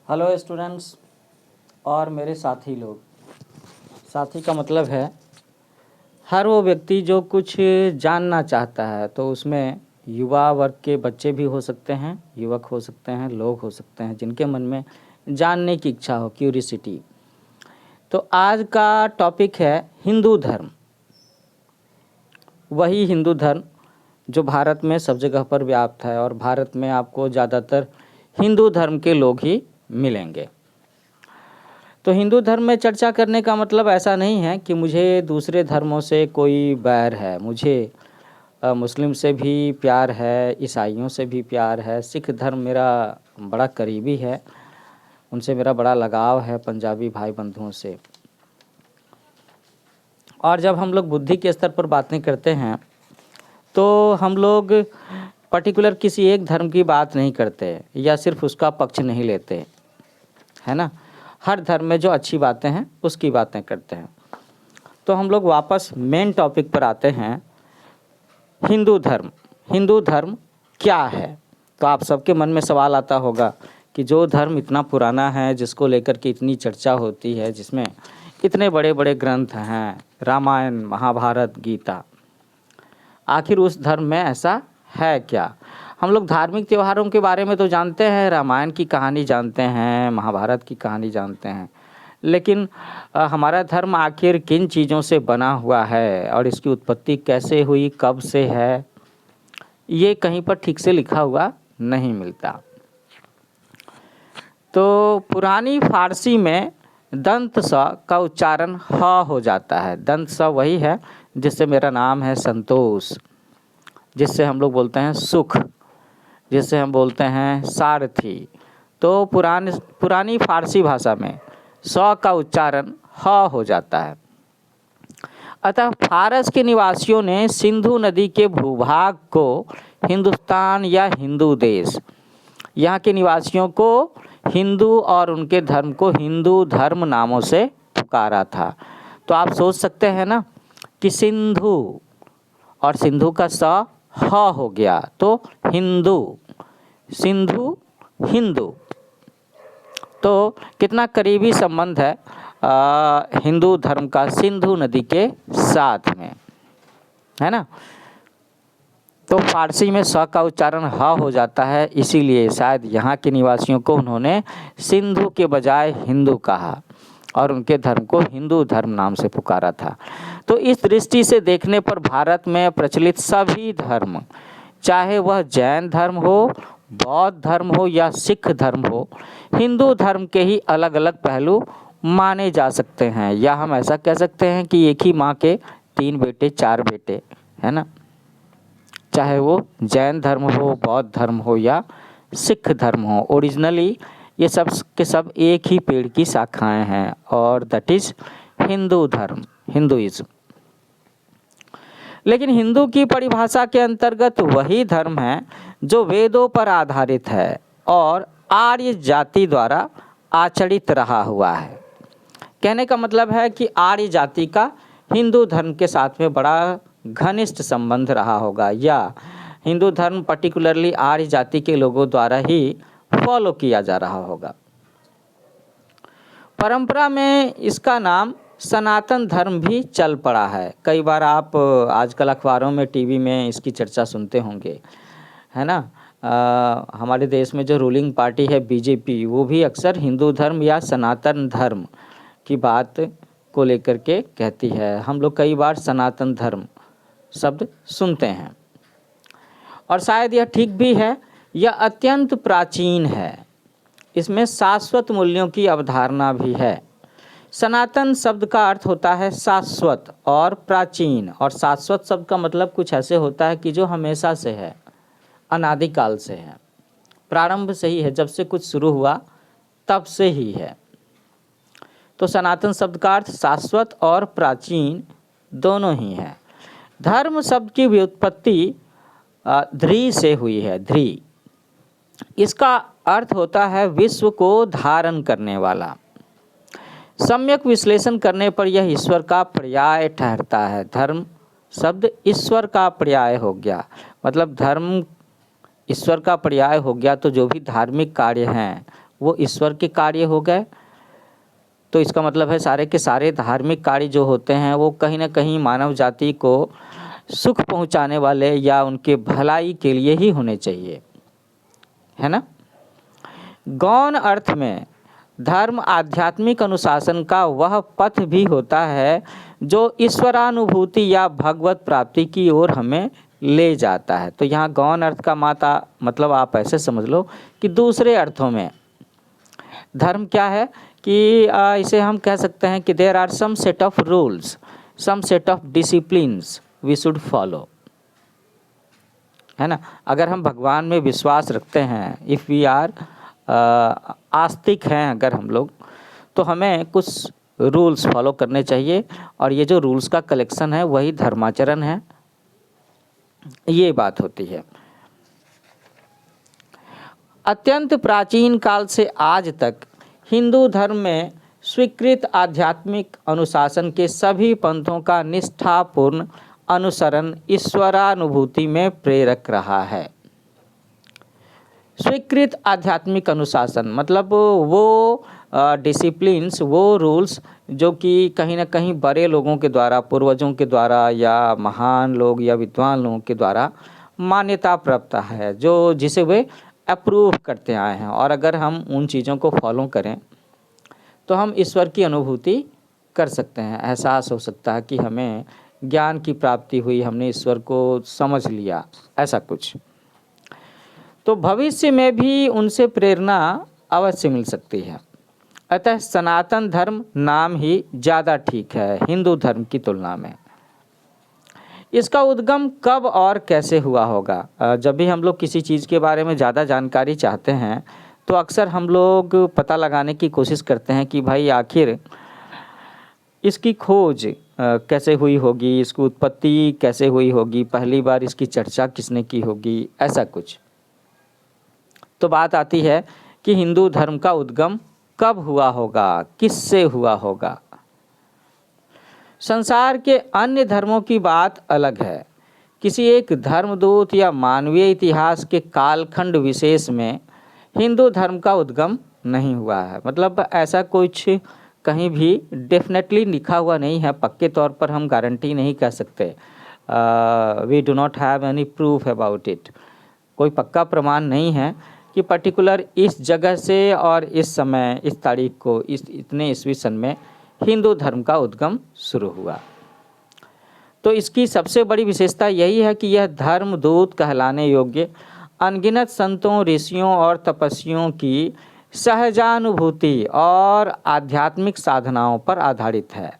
Hello students और मेरे साथी लोग। साथी का मतलब है हर वो व्यक्ति जो कुछ जानना चाहता है, तो उसमें युवा वर्ग के बच्चे भी हो सकते हैं, युवक हो सकते हैं, लोग हो सकते हैं जिनके मन में जानने की इच्छा हो, क्यूरिसिटी। तो आज का टॉपिक है हिंदू धर्म। वही हिंदू धर्म जो भारत में सब जगह पर व्याप्त है और भारत में आपको ज़्यादातर हिंदू धर्म के लोग ही मिलेंगे। तो हिंदू धर्म में चर्चा करने का मतलब ऐसा नहीं है कि मुझे दूसरे धर्मों से कोई बैर है। मुझे मुस्लिम से भी प्यार है, ईसाइयों से भी प्यार है, सिख धर्म मेरा बड़ा करीबी है, उनसे मेरा बड़ा लगाव है, पंजाबी भाई बंधुओं से। और जब हम लोग बुद्धि के स्तर पर बातें करते हैं तो हम लोग पर्टिकुलर किसी एक धर्म की बात नहीं करते या सिर्फ उसका पक्ष नहीं लेते, है ना। हर धर्म में जो अच्छी बातें हैं उसकी बातें करते हैं। तो हम लोग वापस मेन टॉपिक पर आते हैं, हिंदू धर्म। हिंदू धर्म क्या है? तो आप सबके मन में सवाल आता होगा कि जो धर्म इतना पुराना है, जिसको लेकर के इतनी चर्चा होती है, जिसमें इतने बड़े बड़े ग्रंथ हैं, रामायण, महाभारत, गीता, आखिर उस धर्म में ऐसा है क्या? हम लोग धार्मिक त्योहारों के बारे में तो जानते हैं, रामायण की कहानी जानते हैं, महाभारत की कहानी जानते हैं, लेकिन हमारा धर्म आखिर किन चीज़ों से बना हुआ है और इसकी उत्पत्ति कैसे हुई, कब से है, ये कहीं पर ठीक से लिखा हुआ नहीं मिलता। तो पुरानी फारसी में दंत स का उच्चारण ह हो जाता है। दंत स वही है जिससे मेरा नाम है संतोष, जिससे हम लोग बोलते हैं सुख, जिससे हम बोलते हैं सारथी। तो पुरानी फारसी भाषा में स का उच्चारण ह हो जाता है। अतः फारस के निवासियों ने सिंधु नदी के भूभाग को हिंदुस्तान या हिंदू देश, यहाँ के निवासियों को हिंदू और उनके धर्म को हिंदू धर्म नामों से पुकारा था। तो आप सोच सकते हैं ना कि सिंधु और सिंधु का स ह हो गया तो हिंदू, सिंधु हिंदू, तो कितना करीबी संबंध है हिंदू धर्म का सिंधु नदी के साथ में, है ना। तो फारसी में स का उच्चारण ह हो जाता है, इसीलिए शायद यहाँ के निवासियों को उन्होंने सिंधु के बजाय हिंदू कहा और उनके धर्म को हिंदू धर्म नाम से पुकारा था। तो इस दृष्टि से देखने पर भारत में प्रचलित सभी धर्म, चाहे वह जैन धर्म हो, बौद्ध धर्म हो या सिख धर्म हो, हिंदू धर्म के ही अलग अलग पहलू माने जा सकते हैं। या हम ऐसा कह सकते हैं कि एक ही माँ के 3 बेटे 4 बेटे, है ना। चाहे वो जैन धर्म हो, बौद्ध धर्म हो या सिख धर्म हो, ओरिजिनली ये सब के सब एक ही पेड़ की शाखाएं हैं और दैट इज हिंदू धर्म, हिंदुइज्म। लेकिन हिंदू की परिभाषा के अंतर्गत वही धर्म है जो वेदों पर आधारित है और आर्य जाति द्वारा आचरित रहा हुआ है। कहने का मतलब है कि आर्य जाति का हिंदू धर्म के साथ में बड़ा घनिष्ठ संबंध रहा होगा, या हिंदू धर्म पर्टिकुलरली आर्य जाति के लोगों द्वारा ही फॉलो किया जा रहा होगा। परंपरा में इसका नाम सनातन धर्म भी चल पड़ा है। कई बार आप आजकल अखबारों में, टीवी में इसकी चर्चा सुनते होंगे, है ना। हमारे देश में जो रूलिंग पार्टी है बीजेपी, वो भी अक्सर हिंदू धर्म या सनातन धर्म की बात को लेकर के कहती है। हम लोग कई बार सनातन धर्म शब्द सुनते हैं और शायद यह ठीक भी है। यह अत्यंत प्राचीन है, इसमें शाश्वत मूल्यों की अवधारणा भी है। सनातन शब्द का अर्थ होता है शाश्वत और प्राचीन, और शाश्वत शब्द का मतलब कुछ ऐसे होता है कि जो हमेशा से है, अनादिकाल से है, प्रारंभ से ही है, जब से कुछ शुरू हुआ तब से ही है। तो सनातन शब्द का अर्थ शाश्वत और प्राचीन दोनों ही है। धर्म शब्द की व्युत्पत्ति ध्री से हुई है, ध्री। इसका अर्थ होता है विश्व को धारण करने वाला। सम्यक विश्लेषण करने पर यह ईश्वर का पर्याय ठहरता है। धर्म शब्द ईश्वर का पर्याय हो गया, मतलब धर्म ईश्वर का पर्याय हो गया, तो जो भी धार्मिक कार्य हैं वो ईश्वर के कार्य हो गए। तो इसका मतलब है सारे के सारे धार्मिक कार्य जो होते हैं वो कहीं ना कहीं मानव जाति को सुख पहुंचाने वाले या उनके भलाई के लिए ही होने चाहिए, है ना। गौण अर्थ में धर्म आध्यात्मिक अनुशासन का वह पथ भी होता है जो ईश्वरानुभूति या भगवत प्राप्ति की ओर हमें ले जाता है। तो यहाँ गौण अर्थ का मतलब आप ऐसे समझ लो कि दूसरे अर्थों में धर्म क्या है कि इसे हम कह सकते हैं कि there are some set of rules, some set of disciplines we should follow, है ना। अगर हम भगवान में विश्वास रखते हैं, इफ़ वी आर आस्तिक हैं अगर हम लोग, तो हमें कुछ रूल्स फॉलो करने चाहिए और ये जो रूल्स का कलेक्शन है वही धर्माचरण है, ये बात होती है। अत्यंत प्राचीन काल से आज तक हिंदू धर्म में स्वीकृत आध्यात्मिक अनुशासन के सभी पंथों का निष्ठापूर्ण अनुसरण ईश्वरानुभूति में प्रेरक रहा है। स्वीकृत आध्यात्मिक अनुशासन मतलब वो डिसिप्लिन्स, वो रूल्स जो कि कहीं ना कहीं बड़े लोगों के द्वारा, पूर्वजों के द्वारा या महान लोग या विद्वान लोगों के द्वारा मान्यता प्राप्त है, जो जिसे वे अप्रूव करते आए हैं। और अगर हम उन चीज़ों को फॉलो करें तो हम ईश्वर की अनुभूति कर सकते हैं। एहसास हो सकता है कि हमें ज्ञान की प्राप्ति हुई, हमने ईश्वर को समझ लिया, ऐसा कुछ। तो भविष्य में भी उनसे प्रेरणा अवश्य मिल सकती है। अतः सनातन धर्म नाम ही ज़्यादा ठीक है हिंदू धर्म की तुलना में। इसका उद्गम कब और कैसे हुआ होगा? जब भी हम लोग किसी चीज़ के बारे में ज़्यादा जानकारी चाहते हैं तो अक्सर हम लोग पता लगाने की कोशिश करते हैं कि भाई आखिर इसकी खोज कैसे हुई होगी, इसकी उत्पत्ति कैसे हुई होगी, पहली बार इसकी चर्चा किसने की होगी, ऐसा कुछ। तो बात आती है कि हिंदू धर्म का उद्गम कब हुआ होगा, किससे हुआ होगा। संसार के अन्य धर्मों की बात अलग है। किसी एक धर्मदूत या मानवीय इतिहास के कालखंड विशेष में हिंदू धर्म का उद्गम नहीं हुआ है। मतलब ऐसा कुछ कहीं भी डेफिनेटली लिखा हुआ नहीं है, पक्के तौर पर हम गारंटी नहीं कह सकते। We do not have any proof about it. कोई पक्का प्रमाण नहीं है कि पर्टिकुलर इस जगह से और इस समय, इस तारीख को, इस इतने ईस्वी सन में हिंदू धर्म का उद्गम शुरू हुआ। तो इसकी सबसे बड़ी विशेषता यही है कि यह धर्मदूत कहलाने योग्य अनगिनत संतों, ऋषियों और तपस्वियों की सहजानुभूति और आध्यात्मिक साधनाओं पर आधारित है।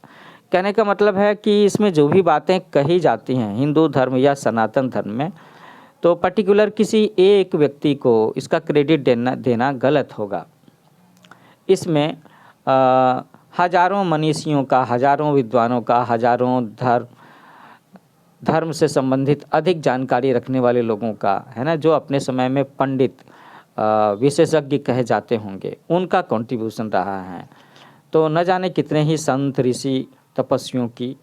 कहने का मतलब है कि इसमें जो भी बातें कही जाती हैं हिंदू धर्म या सनातन धर्म में, तो पर्टिकुलर किसी एक व्यक्ति को इसका क्रेडिट देना गलत होगा। इसमें हजारों मनीषियों का, हजारों विद्वानों का, हजारों धर्म से संबंधित अधिक जानकारी रखने वाले लोगों का, है ना, जो अपने समय में पंडित विशेषज्ञ कहे जाते होंगे, उनका कंट्रीब्यूशन रहा है। तो न जाने कितने ही संत, ऋषि, तपस्वियों की,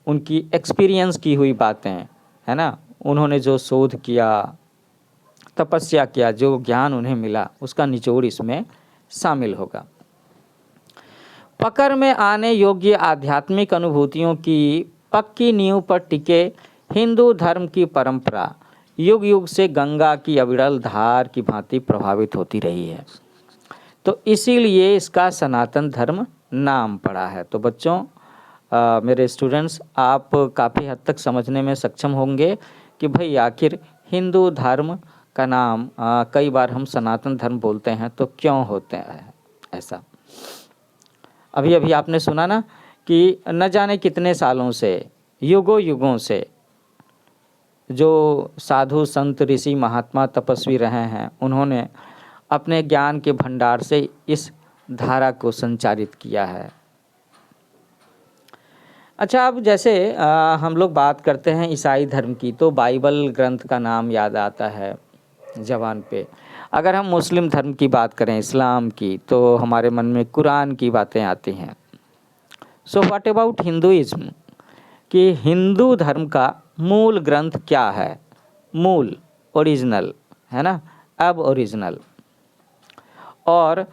उनकी एक्सपीरियंस की हुई बातें, है ना, उन्होंने जो शोध किया, तपस्या किया, जो ज्ञान उन्हें मिला, उसका निचोड़ इसमें शामिल होगा। पकड़ में आने योग्य आध्यात्मिक अनुभूतियों की पक्की नींव पर टिके हिंदू धर्म की परंपरा युग युग से गंगा की अविरल धार की भांति प्रभावित होती रही है। तो इसीलिए इसका सनातन धर्म नाम पड़ा है। तो बच्चों, मेरे स्टूडेंट्स, आप काफ़ी हद तक समझने में सक्षम होंगे कि भाई आखिर हिंदू धर्म का नाम कई बार हम सनातन धर्म बोलते हैं तो क्यों होते हैं ऐसा। अभी अभी आपने सुना ना कि न जाने कितने सालों से, युगों युगों से जो साधु, संत, ऋषि, महात्मा, तपस्वी रहे हैं, उन्होंने अपने ज्ञान के भंडार से इस धारा को संचारित किया है। अच्छा, अब जैसे हम लोग बात करते हैं ईसाई धर्म की, तो बाइबल ग्रंथ का नाम याद आता है जबान पे। अगर हम मुस्लिम धर्म की बात करें, इस्लाम की, तो हमारे मन में कुरान की बातें आती हैं। सो व्हाट अबाउट हिंदुइज्म, कि हिंदू धर्म का मूल ग्रंथ क्या है? मूल, ओरिजिनल, है ना, अब ओरिजिनल। और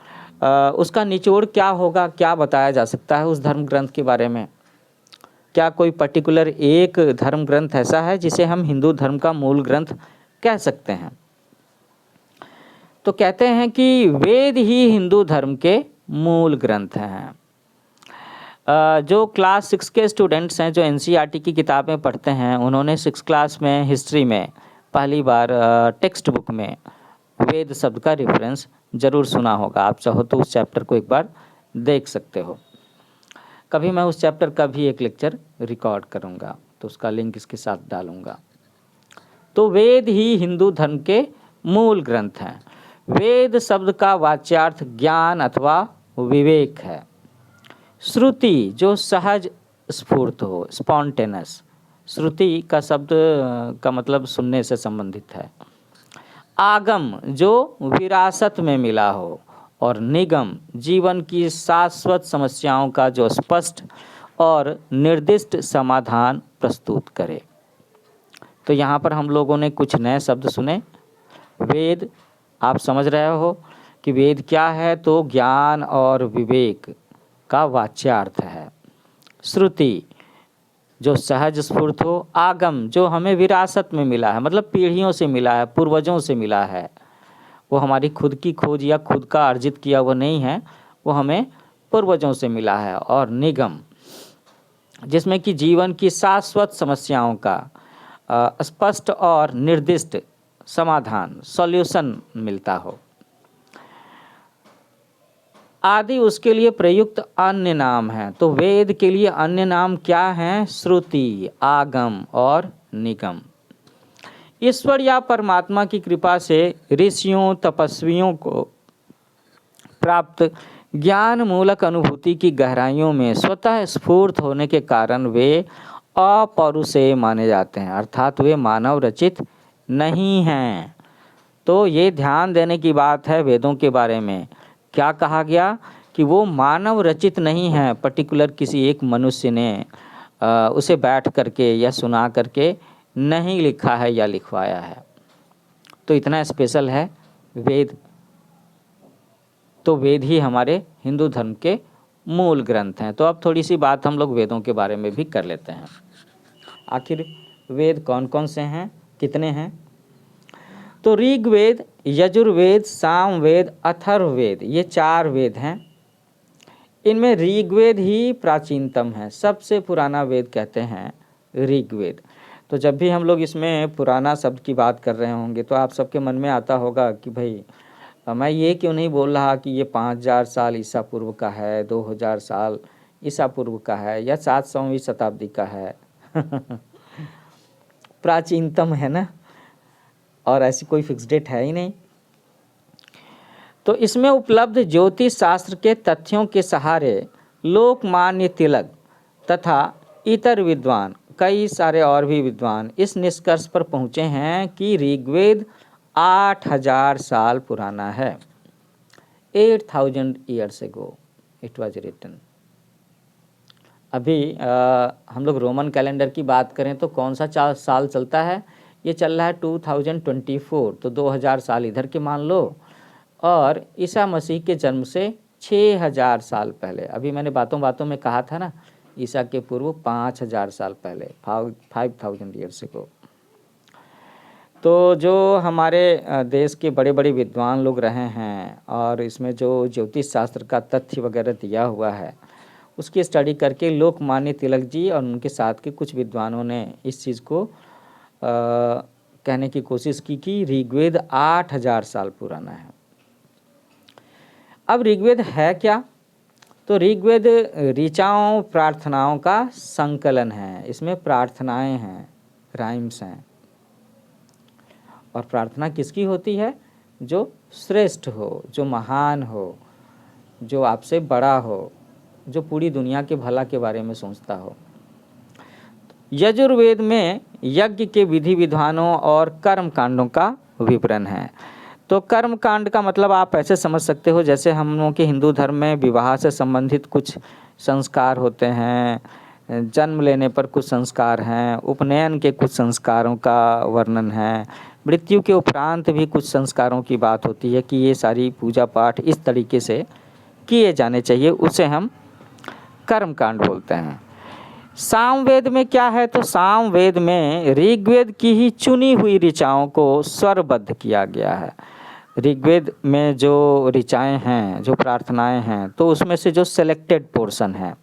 उसका निचोड़ क्या होगा, क्या बताया जा सकता है उस धर्म ग्रंथ के बारे में? क्या कोई पर्टिकुलर एक धर्म ग्रंथ ऐसा है जिसे हम हिंदू धर्म का मूल ग्रंथ कह सकते हैं? तो कहते हैं कि वेद ही हिंदू धर्म के मूल ग्रंथ हैं। जो क्लास 6 के स्टूडेंट्स हैं, जो एनसीईआरटी की किताबें पढ़ते हैं, उन्होंने 6 क्लास में हिस्ट्री में पहली बार टेक्स्ट बुक में वेद शब्द का रेफरेंस ज़रूर सुना होगा। आप चाहो तो उस चैप्टर को एक बार देख सकते हो। कभी मैं उस चैप्टर का भी एक लेक्चर रिकॉर्ड करूँगा, तो उसका लिंक इसके साथ डालूँगा। तो वेद ही हिंदू धर्म के मूल ग्रंथ हैं। वेद शब्द का वाच्यार्थ ज्ञान अथवा विवेक है। श्रुति जो सहज स्फूर्त हो, स्पॉन्टेनस। श्रुति का शब्द का मतलब सुनने से संबंधित है। आगम जो विरासत में मिला हो, और निगम जीवन की शाश्वत समस्याओं का जो स्पष्ट और निर्दिष्ट समाधान प्रस्तुत करे। तो यहाँ पर हम लोगों ने कुछ नए शब्द सुने। वेद, आप समझ रहे हो कि वेद क्या है? तो ज्ञान और विवेक का वाच्यार्थ है। श्रुति जो सहज स्फूर्त हो। आगम जो हमें विरासत में मिला है, मतलब पीढ़ियों से मिला है, पूर्वजों से मिला है। वो हमारी खुद की खोज या खुद का अर्जित किया वो नहीं है, वो हमें पूर्वजों से मिला है। और निगम जिसमें कि जीवन की शाश्वत समस्याओं का स्पष्ट और निर्दिष्ट समाधान, सॉल्यूशन मिलता हो। आदि उसके लिए प्रयुक्त अन्य नाम हैं। तो वेद के लिए अन्य नाम क्या हैं? श्रुति, आगम और निगम। ईश्वर या परमात्मा की कृपा से ऋषियों तपस्वियों को प्राप्त ज्ञान मूलक अनुभूति की गहराइयों में स्वतः स्फूर्त होने के कारण वे अपौरुषेय माने जाते हैं, अर्थात वे मानव रचित नहीं हैं। तो ये ध्यान देने की बात है वेदों के बारे में। क्या कहा गया कि वो मानव रचित नहीं है, पर्टिकुलर किसी एक मनुष्य ने उसे बैठ करके या सुना करके नहीं लिखा है या लिखवाया है। तो इतना स्पेशल है वेद। तो वेद ही हमारे हिंदू धर्म के मूल ग्रंथ हैं। तो अब थोड़ी सी बात हम लोग वेदों के बारे में भी कर लेते हैं। आखिर वेद कौन कौन से हैं, कितने हैं? तो ऋग्वेद, यजुर्वेद, सामवेद, अथर्ववेद, ये 4 वेद हैं। इनमें ऋग्वेद ही प्राचीनतम है, सबसे पुराना वेद कहते हैं ऋग्वेद। तो जब भी हम लोग इसमें पुराना शब्द की बात कर रहे होंगे तो आप सबके मन में आता होगा कि भाई मैं ये क्यों नहीं बोल रहा कि ये 5000 साल ईसा पूर्व का है, 2000 साल ईसा पूर्व का है, या 700वीं शताब्दी का है। प्राचीनतम है ना, और ऐसी कोई फिक्स डेट है ही नहीं। तो इसमें उपलब्ध ज्योतिष शास्त्र के तथ्यों के सहारे लोकमान्य तिलक तथा इतर विद्वान, कई सारे और भी विद्वान इस निष्कर्ष पर पहुँचे हैं कि ऋग्वेद 8000 साल पुराना है। 8000 years ago it was written। अभी हम लोग रोमन कैलेंडर की बात करें तो कौन सा साल चलता है? ये चल रहा है 2024, तो 2000 साल इधर के मान लो, और ईसा मसीह के जन्म से 6000 साल पहले। अभी मैंने बातों बातों में कहा था ना, ईसा के पूर्व 5000 साल पहले, 5000 years ago। तो जो हमारे देश के बड़े बड़े विद्वान लोग रहे हैं, और इसमें जो ज्योतिष शास्त्र का तथ्य वगैरह दिया हुआ है, उसकी स्टडी करके लोकमान्य तिलक जी और उनके साथ के कुछ विद्वानों ने इस चीज़ को कहने की कोशिश की कि ऋग्वेद 8000 साल पुराना है। अब ऋग्वेद है क्या? तो ऋग्वेद ऋचाओं, प्रार्थनाओं का संकलन है। इसमें प्रार्थनाएं हैं, राइम्स हैं। और प्रार्थना किसकी होती है? जो श्रेष्ठ हो, जो महान हो, जो आपसे बड़ा हो, जो पूरी दुनिया के भला के बारे में सोचता हो। यजुर्वेद में यज्ञ के विधि विधानों और कर्म कांडों का विवरण है। तो कर्म कांड का मतलब आप ऐसे समझ सकते हो, जैसे हम लोगों के हिंदू धर्म में विवाह से संबंधित कुछ संस्कार होते हैं, जन्म लेने पर कुछ संस्कार हैं, उपनयन के कुछ संस्कारों का वर्णन है, मृत्यु के उपरांत भी कुछ संस्कारों की बात होती है कि ये सारी पूजा पाठ इस तरीके से किए जाने चाहिए, उसे हम कर्म कांड बोलते हैं। सामवेद में क्या है, तो सामवेद में ऋग्वेद की ही चुनी हुई ऋचाओं को स्वरबद्ध किया गया है। ऋग्वेद में जो ऋचाएं हैं, जो प्रार्थनाएं हैं, तो उसमें से जो सेलेक्टेड पोर्शन है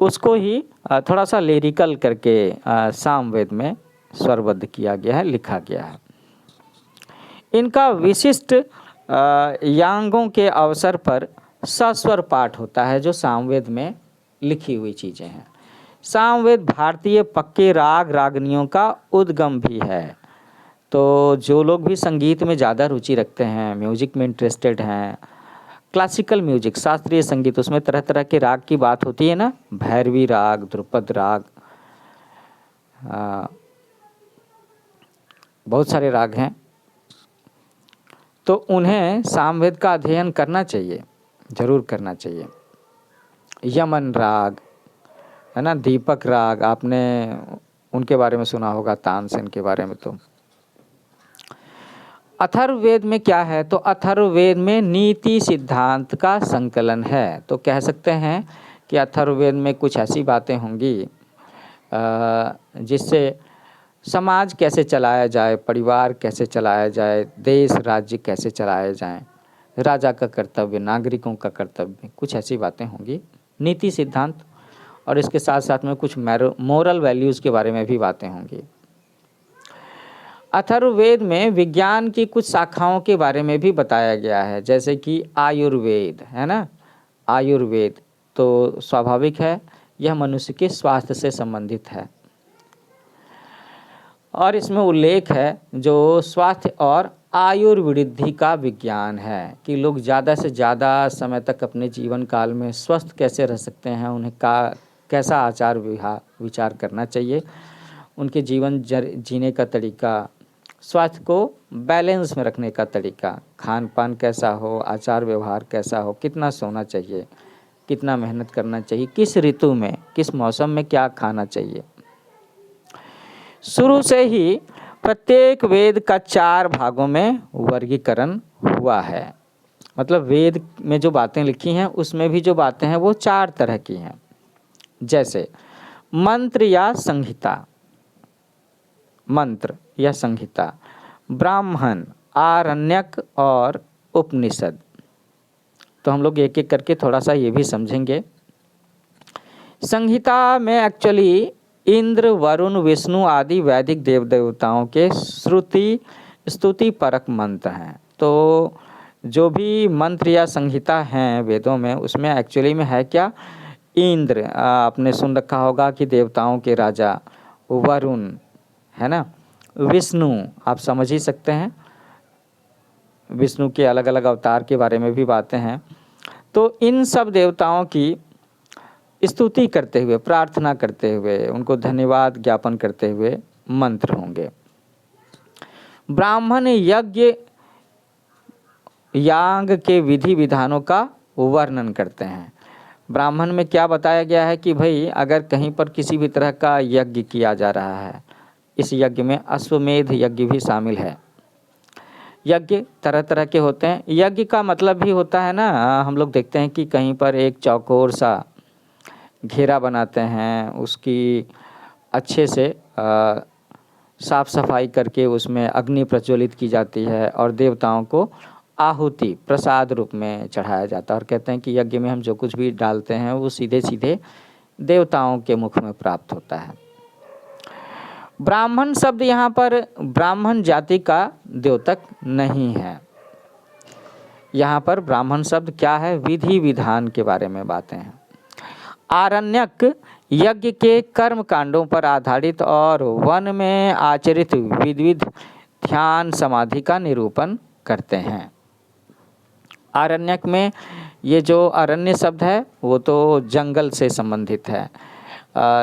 उसको ही थोड़ा सा लिरिकल करके सामवेद में स्वरबद्ध किया गया है, लिखा गया है। इनका विशिष्ट यांगों के अवसर पर सस्वर पाठ होता है, जो सामवेद में लिखी हुई चीज़ें हैं। सामवेद भारतीय पक्के राग रागनियों का उद्गम भी है। तो जो लोग भी संगीत में ज़्यादा रुचि रखते हैं, म्यूजिक में इंटरेस्टेड हैं, क्लासिकल म्यूजिक, शास्त्रीय संगीत, उसमें तरह तरह के राग की बात होती है ना, भैरवी राग, ध्रुपद राग, बहुत सारे राग हैं, तो उन्हें सामवेद का अध्ययन करना चाहिए, जरूर करना चाहिए। यमन राग है ना, दीपक राग, आपने उनके बारे में सुना होगा, तानसेन के बारे में। तो अथर्ववेद में क्या है, तो अथर्ववेद में नीति सिद्धांत का संकलन है। तो कह सकते हैं कि अथर्ववेद में कुछ ऐसी बातें होंगी जिससे समाज कैसे चलाया जाए, परिवार कैसे चलाया जाए, देश राज्य कैसे चलाए जाएं, राजा का कर्तव्य, नागरिकों का कर्तव्य, कुछ ऐसी बातें होंगी, नीति सिद्धांत, और इसके साथ साथ में कुछ मोरल वैल्यूज़ के बारे में भी बातें होंगी। अथर्ववेद में विज्ञान की कुछ शाखाओं के बारे में भी बताया गया है, जैसे कि आयुर्वेद है ना, आयुर्वेद तो स्वाभाविक है, यह मनुष्य के स्वास्थ्य से संबंधित है, और इसमें उल्लेख है जो स्वास्थ्य और आयुर्वृद्धि का विज्ञान है कि लोग ज़्यादा से ज़्यादा समय तक अपने जीवन काल में स्वस्थ कैसे रह सकते हैं, उन्हें कैसा आचार विचार करना चाहिए, उनके जीवन जीने का तरीका, स्वास्थ्य को बैलेंस में रखने का तरीका, खान पान कैसा हो, आचार व्यवहार कैसा हो, कितना सोना चाहिए, कितना मेहनत करना चाहिए, किस ऋतु में, किस मौसम में क्या खाना चाहिए। शुरू से ही प्रत्येक वेद का 4 भागों में वर्गीकरण हुआ है। मतलब वेद में जो बातें लिखी हैं उसमें भी जो बातें हैं वो 4 तरह की हैं, जैसे मंत्र या संहिता, मंत्र या संहिता, ब्राह्मण, आरण्यक और उपनिषद। तो हम लोग एक एक करके थोड़ा सा ये भी समझेंगे। संहिता में एक्चुअली इंद्र, वरुण, विष्णु आदि वैदिक देव देवताओं के श्रुति स्तुति परक मंत्र हैं। तो जो भी मंत्र या संहिता हैं वेदों में, उसमें एक्चुअली में है क्या, इंद्र, आपने सुन रखा होगा कि देवताओं के राजा, वरुण है ना, विष्णु आप समझ ही सकते हैं, विष्णु के अलग अलग अवतार के बारे में भी बातें हैं। तो इन सब देवताओं की स्तुति करते हुए, प्रार्थना करते हुए, उनको धन्यवाद ज्ञापन करते हुए मंत्र होंगे। ब्राह्मण यज्ञ याग के विधि विधानों का वर्णन करते हैं। ब्राह्मण में क्या बताया गया है कि भाई अगर कहीं पर किसी भी तरह का यज्ञ किया जा रहा है, इस यज्ञ में अश्वमेध यज्ञ भी शामिल है। यज्ञ तरह तरह के होते हैं। यज्ञ का मतलब भी होता है ना, हम लोग देखते हैं कि कहीं पर एक चौकोर सा घेरा बनाते हैं, उसकी अच्छे से साफ सफाई करके उसमें अग्नि प्रज्वलित की जाती है और देवताओं को आहुति प्रसाद रूप में चढ़ाया जाता है, और कहते हैं कि यज्ञ में हम जो कुछ भी डालते हैं वो सीधे सीधे देवताओं के मुख में प्राप्त होता है। ब्राह्मण शब्द यहाँ पर ब्राह्मण जाति का द्योतक नहीं है। यहाँ पर ब्राह्मण शब्द क्या है, विधि विधान के बारे में बातें हैं। आरण्यक यज्ञ के कर्म कांडों पर आधारित और वन में आचरित विविध ध्यान समाधि का निरूपण करते हैं। आरण्यक में ये जो अरण्य शब्द है वो तो जंगल से संबंधित है,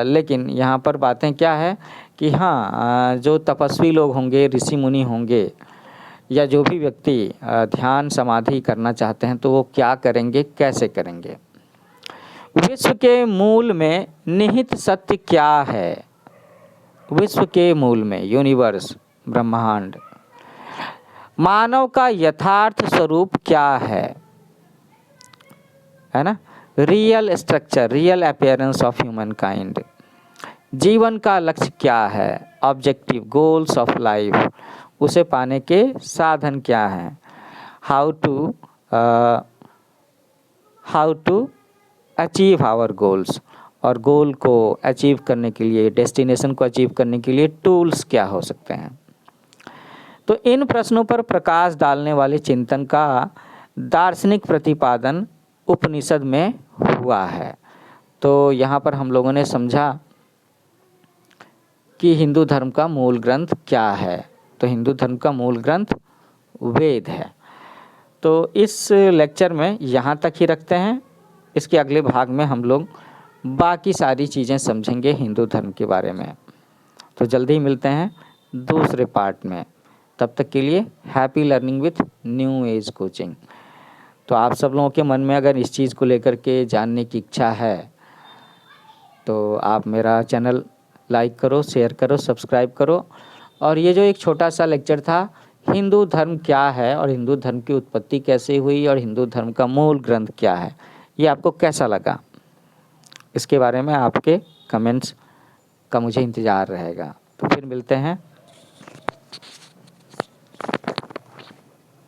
लेकिन यहाँ पर बातें क्या है कि हाँ, जो तपस्वी लोग होंगे, ऋषि मुनि होंगे, या जो भी व्यक्ति ध्यान समाधि करना चाहते हैं तो वो क्या करेंगे, कैसे करेंगे। विश्व के मूल में निहित सत्य क्या है, विश्व के मूल में, यूनिवर्स ब्रह्मांड। मानव का यथार्थ स्वरूप क्या है ना? Real structure, real appearance of humankind. जीवन का लक्ष्य क्या है? Objective, goals of life. उसे पाने के साधन क्या हैं? How to achieve our goals. और गोल को अचीव करने के लिए, डेस्टिनेशन को अचीव करने के लिए टूल्स क्या हो सकते हैं? तो इन प्रश्नों पर प्रकाश डालने वाले चिंतन का दार्शनिक प्रतिपादन उपनिषद में हुआ है। तो यहाँ पर हम लोगों ने समझा कि हिंदू धर्म का मूल ग्रंथ क्या है। तो हिंदू धर्म का मूल ग्रंथ वेद है। तो इस लेक्चर में यहाँ तक ही रखते हैं। इसके अगले भाग में हम लोग बाकी सारी चीज़ें समझेंगे हिंदू धर्म के बारे में। तो जल्दी ही मिलते हैं दूसरे पार्ट में। तब तक के लिए happy learning with new age coaching. तो आप सब लोगों के मन में अगर इस चीज़ को लेकर के जानने की इच्छा है तो आप मेरा चैनल लाइक करो, शेयर करो, सब्सक्राइब करो। और ये जो एक छोटा सा लेक्चर था, हिंदू धर्म क्या है और हिंदू धर्म की उत्पत्ति कैसे हुई और हिंदू धर्म का मूल ग्रंथ क्या है, ये आपको कैसा लगा? इसके बारे में आपके कमेंट्स का मुझे इंतज़ार रहेगा। तो फिर मिलते हैं